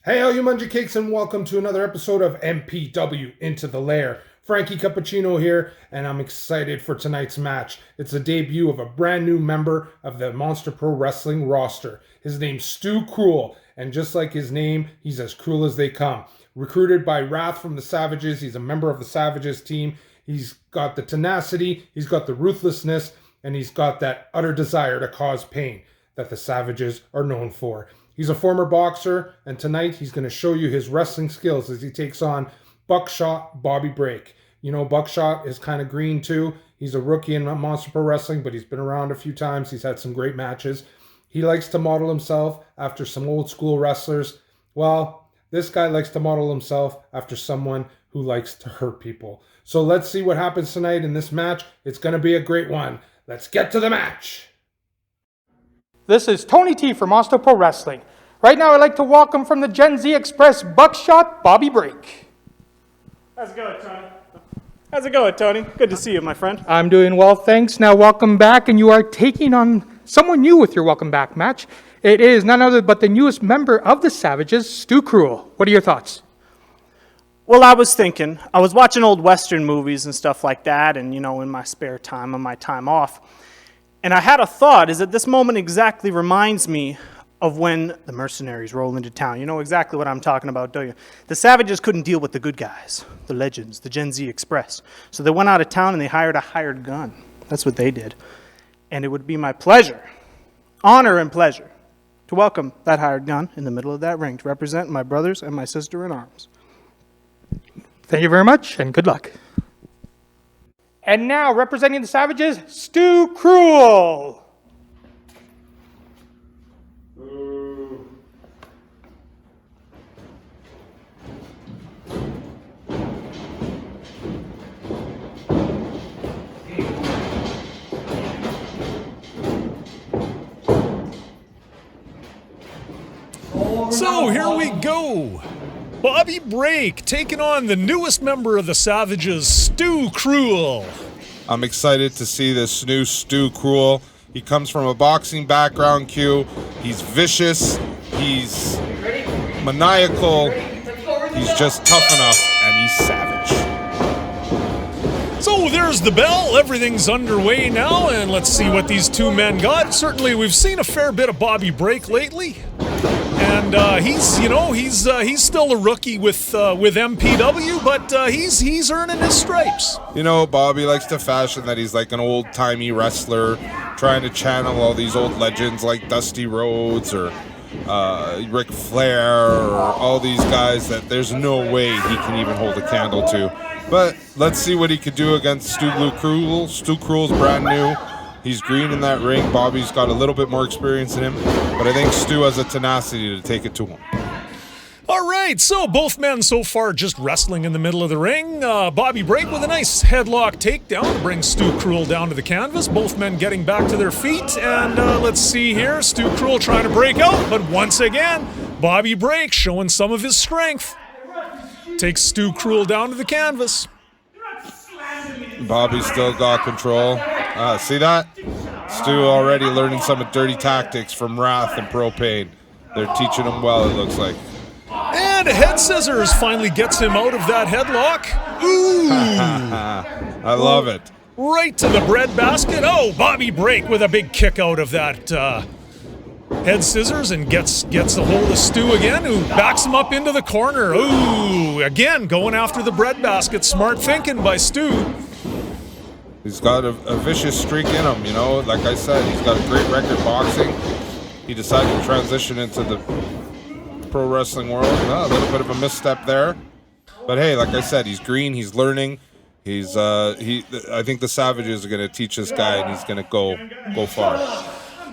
Hey, all you Mungie Cakes, and welcome to another episode of MPW, Into The Lair. Frankie Cappuccino here, and I'm excited for tonight's match. It's the debut of a brand new member of the Monster Pro Wrestling roster. His name's Stu Krool, and just like his name, he's as cruel as they come. Recruited by Wrath from the Savages, he's a member of the Savages team. He's got the tenacity, he's got the ruthlessness, and he's got that utter desire to cause pain that the Savages are known for. He's a former boxer, and tonight he's going to show you his wrestling skills as he takes on Buckshot Bobby Brake. You know, Buckshot is kind of green too. He's a rookie in Monster Pro Wrestling, but he's been around a few times. He's had some great matches. He likes to model himself after some old school wrestlers. Well, this guy likes to model himself after someone who likes to hurt people. So let's see what happens tonight in this match. It's going to be a great one. Let's get to the match. This is Tony T from Monster Pro Wrestling. Right now, I'd like to welcome from the Gen Z Express, Buckshot Bobby Brake. How's it going, Tony? How's it going, Tony? Good to see you, my friend. I'm doing well, thanks. Now, welcome back, and you are taking on someone new with your welcome back match. It is none other but the newest member of the Savages, Stu Krool. What are your thoughts? Well, I was watching old Western movies and stuff like that, and, you know, in my spare time, on my time off. And I had a thought, is that this moment exactly reminds me of when the mercenaries roll into town. You know exactly what I'm talking about, don't you? The Savages couldn't deal with the good guys, the legends, the Gen Z Express. So they went out of town and they hired a hired gun. That's what they did. And it would be my pleasure, honor and pleasure, to welcome that hired gun in the middle of that ring to represent my brothers and my sister in arms. Thank you very much, and good luck. And now, representing the Savages, Stu Krool. So here we go. Bobby Brake taking on the newest member of the Savages, Stu Krool. I'm excited to see this new Stu Krool. He comes from a boxing background, Q. He's vicious, he's maniacal, he's just tough enough, and he's savage. So there's the bell, everything's underway now, and let's see what these two men got. Certainly we've seen a fair bit of Bobby Brake lately. And he's still a rookie with MPW, but he's earning his stripes. You know, Bobby likes to fashion that he's like an old-timey wrestler, trying to channel all these old legends like Dusty Rhodes or Ric Flair or all these guys that there's no way he can even hold a candle to. But let's see what he could do against Stu Krool. Stu Krool's brand new. He's green in that ring. Bobby's got a little bit more experience in him, but I think Stu has a tenacity to take it to him. All right, so both men so far just wrestling in the middle of the ring. Bobby Brake with a nice headlock takedown to bring Stu Krool down to the canvas. Both men getting back to their feet, and let's see here. Stu Krool trying to break out, but once again, Bobby Brake showing some of his strength. Takes Stu Krool down to the canvas. Bobby still got control. See that? Stu already learning some of dirty tactics from Wrath and Propane. They're teaching him well, it looks like. And a head scissors finally gets him out of that headlock. Ooh! I love it. Right to the bread basket. Oh, Bobby Brake with a big kick out of that head scissors and gets a hold of Stu again, who backs him up into the corner. Ooh, again, going after the bread basket. Smart thinking by Stu. He's got a vicious streak in him, you know. Like I said, he's got a great record boxing. He decided to transition into the pro wrestling world. A little bit of a misstep there. But hey, like I said, he's green, he's learning. I think the Savages are going to teach this guy, and he's going to go far.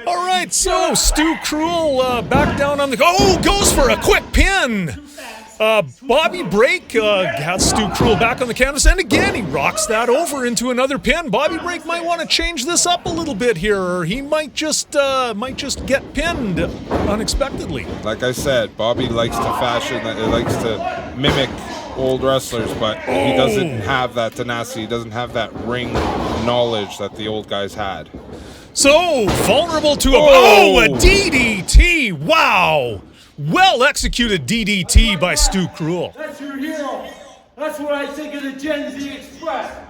All right, so Stu Krool back down on the... Oh, goes for a quick pin! Bobby Brake has Stu Krool back on the canvas, and again, he rocks that over into another pin. Bobby Brake might want to change this up a little bit here, or he might just get pinned unexpectedly. Like I said, Bobby likes to fashion, likes to mimic old wrestlers, but he doesn't have that tenacity, he doesn't have that ring knowledge that the old guys had. So, vulnerable to a DDT, wow! Well executed DDT by Stu Krool. That's your hero. That's what I think of the Gen Z Express.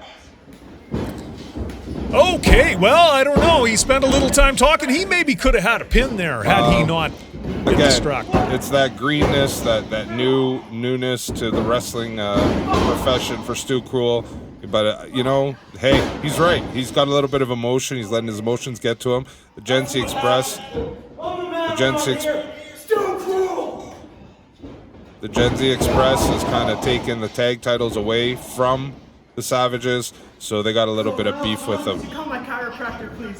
Okay, well, I don't know. He spent a little time talking. He maybe could have had a pin there had he not been distracted. It's that greenness, that newness to the wrestling profession for Stu Krool. But, you know, hey, he's right. He's got a little bit of emotion. He's letting his emotions get to him. The Gen Z Express. The Gen Z Express has kind of taken the tag titles away from the Savages, so they got a little bit of beef with them. Call my chiropractor, please.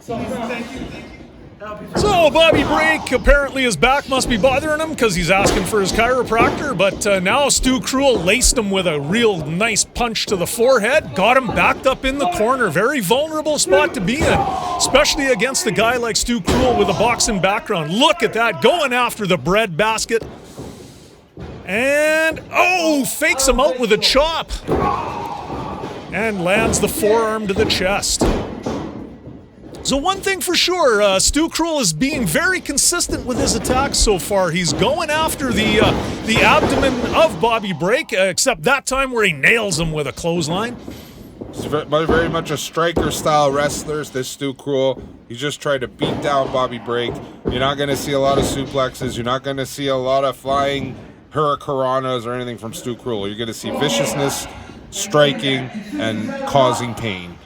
Thank you. So Bobby Brake, apparently his back must be bothering him because he's asking for his chiropractor, but now Stu Krool laced him with a real nice punch to the forehead, got him backed up in the corner. Very vulnerable spot to be in, especially against a guy like Stu Krool with a boxing background. Look at that, going after the bread basket. And, oh, fakes him out with a chop. And lands the forearm to the chest. So one thing for sure, Stu Krool is being very consistent with his attacks so far. He's going after the abdomen of Bobby Brake, except that time where he nails him with a clothesline. He's very much a striker-style wrestler, this Stu Krool. He's just trying to beat down Bobby Brake. You're not going to see a lot of suplexes. You're not going to see a lot of flying hurricanranas or anything from Stu Krool. You're going to see viciousness, striking, and causing pain.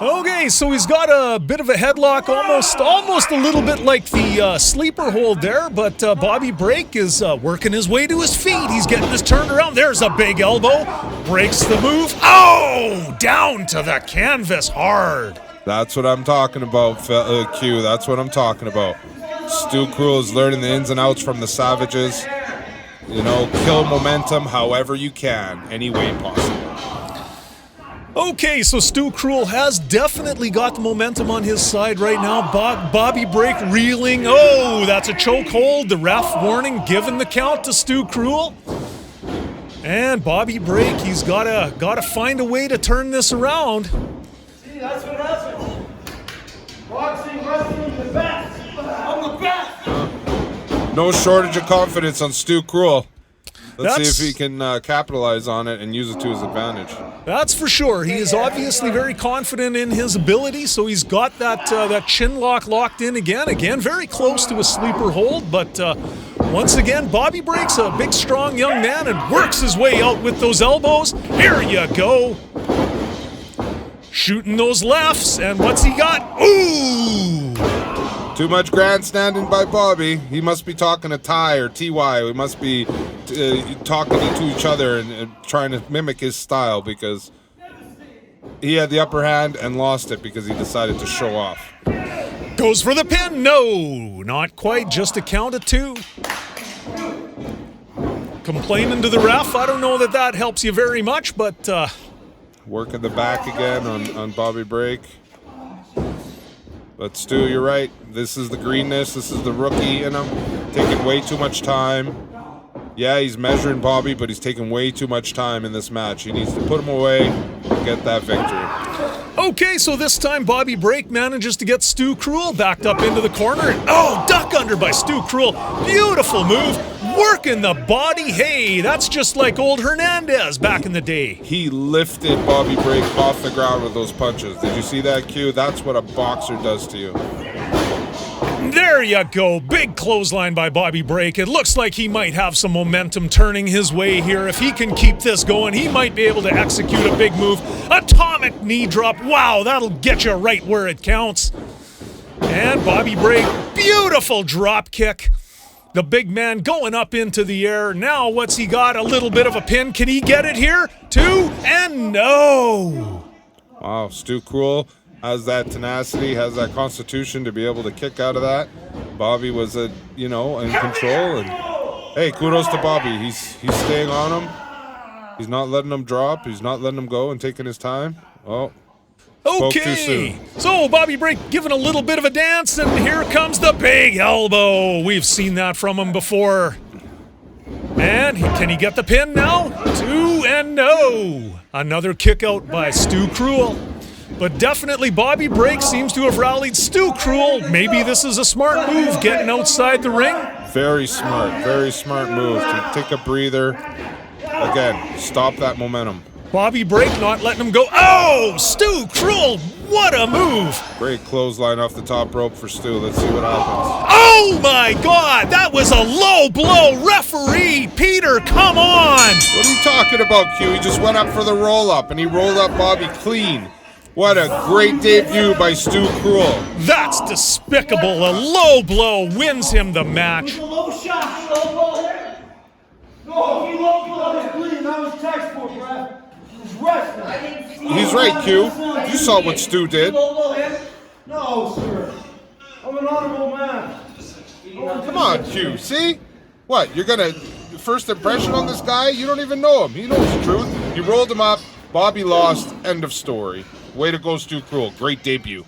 Okay, so he's got a bit of a headlock, almost a little bit like the sleeper hold there, but Bobby Brake is working his way to his feet. He's getting this turned around. There's a big elbow. Breaks the move. Oh, down to the canvas hard. That's what I'm talking about, Q. That's what I'm talking about. Stu Krool is learning the ins and outs from the Savages. You know, kill momentum however you can, any way possible. Okay, so Stu Krool has definitely got the momentum on his side right now. Bobby Brake reeling. Oh, that's a choke hold. The ref warning, giving the count to Stu Krool. And Bobby Brake, he's gotta find a way to turn this around. See, that's what happens. Boxing, wrestling, the best. I'm the best. No shortage of confidence on Stu Krool. Let's That's- see if he can capitalize on it and use it to his advantage. That's for sure. He is obviously very confident in his ability, so he's got that chin lock locked in again. Again, very close to a sleeper hold, but once again, Bobby Brake's a big, strong young man and works his way out with those elbows. Here you go. Shooting those lefts, and what's he got? Ooh! Too much grandstanding by Bobby. He must be talking to Ty or TY. We must be talking to each other and trying to mimic his style because he had the upper hand and lost it because he decided to show off. Goes for the pin. No, not quite. Just a count of two. Complaining to the ref. I don't know that helps you very much, but... Working the back again on Bobby Brake. But Stu, you're right. This is the greenness. This is the rookie in him. Taking way too much time. Yeah, he's measuring Bobby, but he's taking way too much time in this match. He needs to put him away and get that victory. Okay, so this time Bobby Brake manages to get Stu Krool backed up into the corner. Oh, duck under by Stu Krool. Beautiful move. Working the body. Hey, that's just like old Hernandez back in the day. He lifted Bobby Brake off the ground with those punches. Did you see that, Q? That's what a boxer does to you. There you go. Big clothesline by Bobby Brake. It looks like he might have some momentum turning his way here. If he can keep this going, he might be able to execute a big move. Atomic knee drop. Wow, that'll get you right where it counts. And Bobby Brake, beautiful drop kick. The big man going up into the air. Now what's he got? A little bit of a pin. Can he get it here? Two, and no. Wow, Stu Krool has that tenacity, has that constitution to be able to kick out of that. Bobby was in control, and hey, kudos to Bobby. He's staying on him. He's not letting him drop. He's not letting him go and taking his time. Oh, spoke too Okay, soon. so Bobby Brake giving a little bit of a dance, and here comes the big elbow. We've seen that from him before. And can he get the pin now? Two, and no. Another kick out by Stu Krool. But definitely Bobby Brake seems to have rallied Stu Krool. Maybe this is a smart move, getting outside the ring. Very smart move to take a breather. Again, stop that momentum. Bobby Brake not letting him go. Oh, Stu Krool, what a move. Great clothesline off the top rope for Stu. Let's see what happens. Oh my God, that was a low blow. Referee Peter, come on. What are you talking about, Q? He just went up for the roll-up, and he rolled up Bobby clean. What a great debut by Stu Krool. That's despicable. A low blow wins him the match. A low shot, low blow here. No, he low blow was bleeding. That was textbook, bruh. He was wrestling. He's right, Q. You saw what Stu did. Low blow him? No, sir. I'm an honorable man. Come on, Q. See? What, you're gonna... First impression on this guy? You don't even know him. He knows the truth. He rolled him up. Bobby lost. End of story. Way to go, Stu Krool. Great debut.